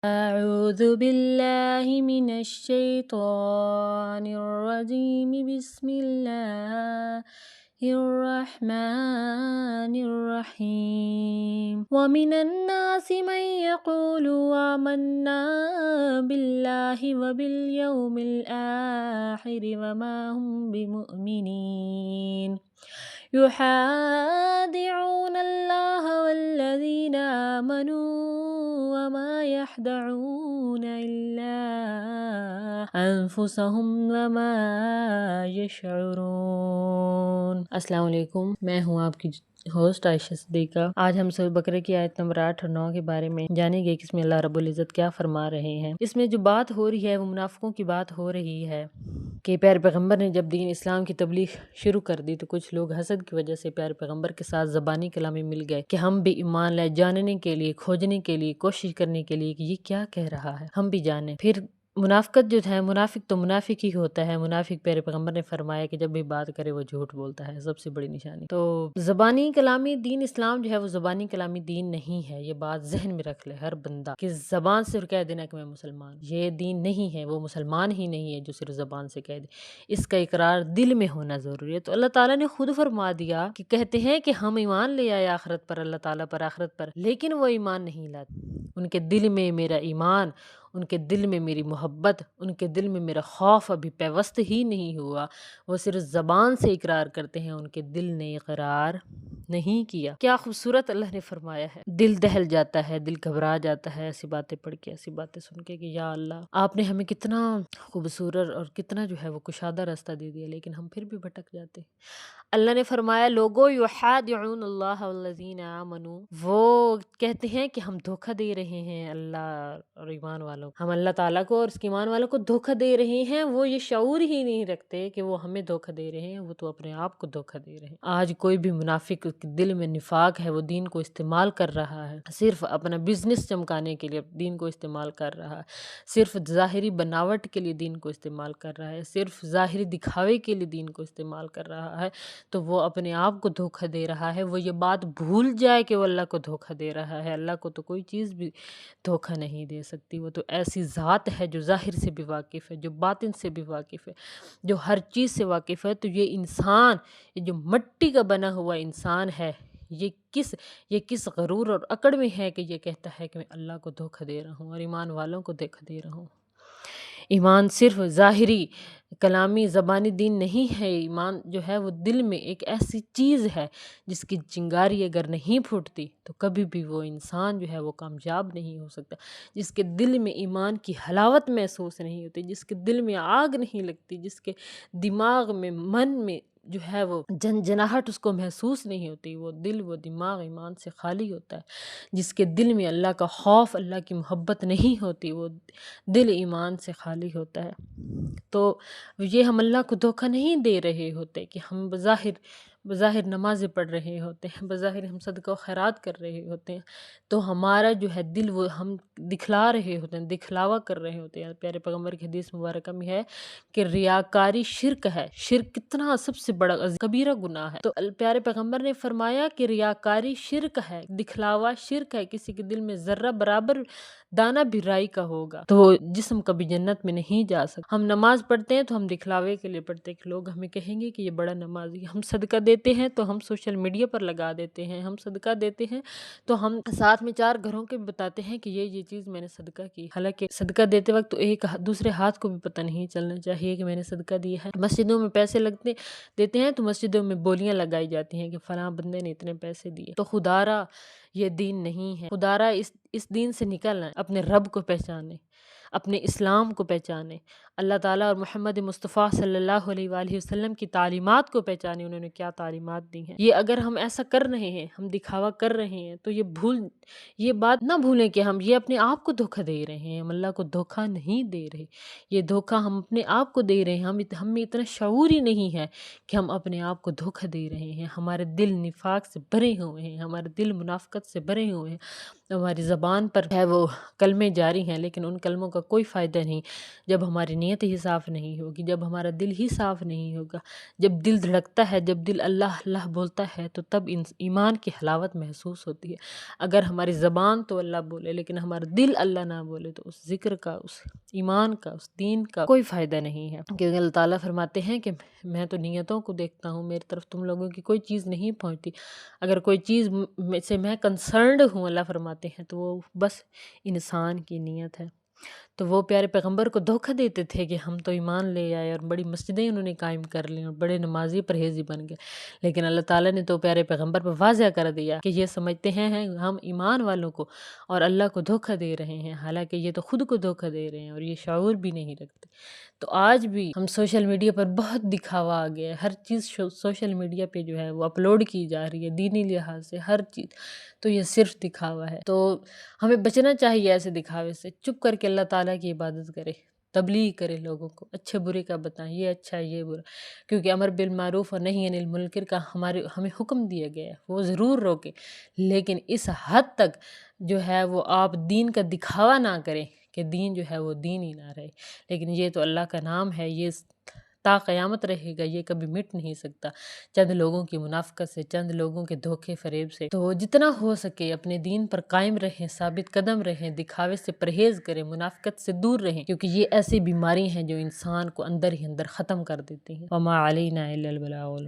أعوذ بالله من الشيطان الرجيم بسم الله الرحمن الرحيم ومن الناس من يقول آمنا بالله وباليوم الآخر وما هم بمؤمنين يحادعون الله والذين آمنوا وما يخدعون إلا أنفسهم وما يشعرون۔ السلام علیکم، میں ہوں آپ کی ہوسٹ عائشہ صدیقہ۔ آج ہم سورۃ بقرہ کی آیت نمبر 8 اور 9 کے بارے میں جانیں گے کہ اس میں اللہ رب العزت کیا فرما رہے ہیں۔ اس میں جو بات ہو رہی ہے وہ منافقوں کی بات ہو رہی ہے کہ پیارے پیغمبر نے جب دین اسلام کی تبلیغ شروع کر دی تو کچھ لوگ حسد کی وجہ سے پیارے پیغمبر کے ساتھ زبانی کلامی مل گئے کہ ہم بھی ایمان لائے، جاننے کے لیے، کھوجنے کے لیے، کوشش کرنے کے لیے کہ یہ کیا کہہ رہا ہے، ہم بھی جانیں۔ پھر منافقت جو ہے، منافق تو منافق ہی ہوتا ہے۔ منافق پیارے پیغمبر نے فرمایا کہ جب بھی بات کرے وہ جھوٹ بولتا ہے، سب سے بڑی نشانی۔ تو زبانی کلامی دین اسلام جو ہے وہ زبانی کلامی دین نہیں ہے، یہ بات ذہن میں رکھ لے ہر بندہ کہ زبان سے کہہ دینا کہ میں مسلمان، یہ دین نہیں ہے، وہ مسلمان ہی نہیں ہے جو صرف زبان سے کہہ دے، اس کا اقرار دل میں ہونا ضروری ہے۔ تو اللہ تعالیٰ نے خود فرما دیا کہ کہتے ہیں کہ ہم ایمان لے آئے آخرت پر، اللہ تعالیٰ پر، آخرت پر، لیکن وہ ایمان نہیں لاتے۔ ان کے دل میں میرا ایمان، ان کے دل میں میری محبت، ان کے دل میں میرا خوف ابھی پیوست ہی نہیں ہوا، وہ صرف زبان سے اقرار کرتے ہیں، ان کے دل نے اقرار نہیں کیا۔ کیا خوبصورت اللہ نے فرمایا ہے، دل دہل جاتا ہے، دل گھبرا جاتا ہے ایسی باتیں پڑھ کے، ایسی باتیں سن کے کہ یا اللہ آپ نے ہمیں کتنا خوبصورت اور کتنا جو ہے وہ کشادہ راستہ دے دیا، لیکن ہم پھر بھی بھٹک جاتے ہیں۔ اللہ نے فرمایا لوگو یحادعون اللہ والذین آمنوا، وہ کہتے ہیں کہ ہم دھوکہ دے رہے ہیں اللہ اور ایمان والوں، ہم اللہ تعالیٰ کو اور اس کے ایمان والوں کو دھوکہ دے رہے ہیں، وہ یہ شعور ہی نہیں رکھتے کہ وہ ہمیں دھوکہ دے رہے ہیں، وہ تو اپنے آپ کو دھوکہ دے رہے ہیں۔ آج کوئی بھی منافق کے دل میں نفاق ہے، وہ دین کو استعمال کر رہا ہے، صرف اپنا بزنس چمکانے کے لیے دین کو استعمال کر رہا ہے، صرف ظاہری بناوٹ کے لیے دین کو استعمال کر رہا ہے، صرف ظاہری دکھاوے کے لیے دین کو استعمال کر رہا ہے، تو وہ اپنے آپ کو دھوکہ دے رہا ہے۔ وہ یہ بات بھول جائے کہ وہ اللہ کو دھوکہ دے رہا ہے۔ اللہ کو تو کوئی چیز بھی دھوکہ نہیں دے سکتی، وہ تو ایسی ذات ہے جو ظاہر سے بھی واقف ہے، جو باطن سے بھی واقف ہے، جو ہر چیز سے واقف ہے۔ تو یہ انسان، یہ جو مٹی کا بنا ہوا انسان ہے، یہ کس غرور اور اکڑ میں ہے کہ یہ کہتا ہے کہ میں اللہ کو دھوکہ دے رہا ہوں اور ایمان والوں کو دھوکہ دے رہا ہوں۔ ایمان صرف ظاہری کلامی زبانی دین نہیں ہے، ایمان جو ہے وہ دل میں ایک ایسی چیز ہے جس کی چنگاری اگر نہیں پھوٹتی تو کبھی بھی وہ انسان جو ہے وہ کامیاب نہیں ہو سکتا۔ جس کے دل میں ایمان کی حلاوت محسوس نہیں ہوتی، جس کے دل میں آگ نہیں لگتی، جس کے دماغ میں، من میں جو ہے وہ جنجناہٹ اس کو محسوس نہیں ہوتی، وہ دل، وہ دماغ ایمان سے خالی ہوتا ہے۔ جس کے دل میں اللہ کا خوف، اللہ کی محبت نہیں ہوتی، وہ دل ایمان سے خالی ہوتا ہے۔ تو یہ ہم اللہ کو دھوکہ نہیں دے رہے ہوتے کہ ہم بظاہر نمازیں پڑھ رہے ہوتے ہیں، بظاہر ہم صدقہ و خیرات کر رہے ہوتے ہیں، تو ہمارا جو ہے دل وہ ہم دکھلا رہے ہوتے ہیں، دکھلاوا کر رہے ہوتے ہیں۔ پیارے پیغمبر کی حدیث مبارکہ میں ہے کہ ریاکاری شرک ہے، شرک کتنا سب سے بڑا کبیرہ گناہ ہے۔ تو پیارے پیغمبر نے فرمایا کہ ریاکاری شرک ہے، دکھلاوا شرک ہے، کسی کے دل میں ذرہ برابر دانہ بھی رائی کا ہوگا تو وہ جسم کبھی جنت میں نہیں جا سکتا۔ ہم نماز پڑھتے ہیں تو ہم دکھلاوے کے لیے پڑھتے ہیں کہ لوگ ہمیں کہیں گے کہ یہ بڑا نمازی ہے۔ ہم صدقہ دیتے ہیں تو ہم سوشل میڈیا پر لگا دیتے ہیں، ہم صدقہ دیتے ہیں تو ہم ساتھ میں 4 گھروں کے بھی بتاتے ہیں کہ یہ چیز میں نے صدقہ کی، حالانکہ صدقہ دیتے وقت تو ایک دوسرے ہاتھ کو بھی پتہ نہیں چلنا چاہیے کہ میں نے صدقہ دیا ہے۔ مسجدوں میں پیسے دیتے ہیں تو مسجدوں میں بولیاں لگائی جاتی ہیں کہ فلاں بندے نے اتنے پیسے دیے، تو خدارا یہ دین نہیں ہے۔ خدارا اس دین سے نکلنا، اپنے رب کو پہچانے، اپنے اسلام کو پہچانے، اللہ تعالیٰ اور محمد مصطفیٰ صلی اللہ علیہ وآلہ وسلم کی تعلیمات کو پہچانے، انہوں نے کیا تعلیمات دی ہیں۔ یہ اگر ہم ایسا کر رہے ہیں، ہم دکھاوا کر رہے ہیں، تو یہ بات نہ بھولیں کہ ہم یہ اپنے آپ کو دھوکہ دے رہے ہیں، ہم اللہ کو دھوکہ نہیں دے رہے، یہ دھوکہ ہم اپنے آپ کو دے رہے ہیں۔ ہم میں اتنا شعور ہی نہیں ہے کہ ہم اپنے آپ کو دھوکہ دے رہے ہیں۔ ہمارے دل نفاق سے بھرے ہوئے ہیں، ہمارے دل منافقت منافقت سے بھرے ہوئے ہیں، ہماری زبان پر ہے وہ کلمے جاری ہیں لیکن ان کلموں کا کوئی فائدہ نہیں جب ہماری نیت ہی صاف نہیں ہوگی، جب ہمارا دل ہی صاف نہیں ہوگا۔ جب دل دھڑکتا ہے، جب دل اللہ اللہ بولتا ہے تو تب ایمان کی حلاوت محسوس ہوتی ہے۔ اگر ہماری زبان تو اللہ بولے لیکن ہمارا دل اللہ نہ بولے تو اس ذکر کا، اس ایمان کا، اس دین کا کوئی فائدہ نہیں ہے، کیونکہ اللہ تعالیٰ فرماتے ہیں کہ میں تو نیتوں کو دیکھتا ہوں، میری طرف تم لوگوں کی کوئی چیز نہیں پہنچتی۔ اگر کوئی چیز سے میں کنسرنڈ ہوں، اللہ فرماتے ہیں، تو وہ بس انسان کی نیت ہے۔ تو وہ پیارے پیغمبر کو دھوکہ دیتے تھے کہ ہم تو ایمان لے آئے اور بڑی مسجدیں انہوں نے قائم کر لیں اور بڑے نمازی پرہیزی بن گئے، لیکن اللہ تعالیٰ نے تو پیارے پیغمبر پر واضح کر دیا کہ یہ سمجھتے ہیں ہم ایمان والوں کو اور اللہ کو دھوکہ دے رہے ہیں، حالانکہ یہ تو خود کو دھوکہ دے رہے ہیں اور یہ شعور بھی نہیں رکھتے۔ تو آج بھی ہم سوشل میڈیا پر بہت دکھاوا آ گیا ہے، ہر چیز سوشل میڈیا پہ جو ہے وہ اپلوڈ کی جا رہی ہے، دینی لحاظ سے ہر چیز، تو یہ صرف دکھاوا ہے۔ تو ہمیں بچنا چاہیے ایسے دکھاوے سے، چپ کر کے اللہ تعالیٰ کی عبادت کرے، تبلیغ کرے، لوگوں کو اچھے برے کا بتائیں، یہ اچھا یہ برا، کیونکہ امر بالمعروف اور نہی عن المنکر کا ہمیں حکم دیا گیا ہے، وہ ضرور روکیں، لیکن اس حد تک جو ہے وہ آپ دین کا دکھاوا نہ کریں کہ دین جو ہے وہ دین ہی نہ رہے، لیکن یہ تو اللہ کا نام ہے، یہ تا قیامت رہے گا، یہ کبھی مٹ نہیں سکتا چند لوگوں کی منافقت سے، چند لوگوں کے دھوکے فریب سے۔ تو جتنا ہو سکے اپنے دین پر قائم رہیں، ثابت قدم رہیں، دکھاوے سے پرہیز کریں، منافقت سے دور رہیں، کیونکہ یہ ایسی بیماری ہیں جو انسان کو اندر ہی اندر ختم کر دیتی ہیں۔ وما علینا الا البلاغ۔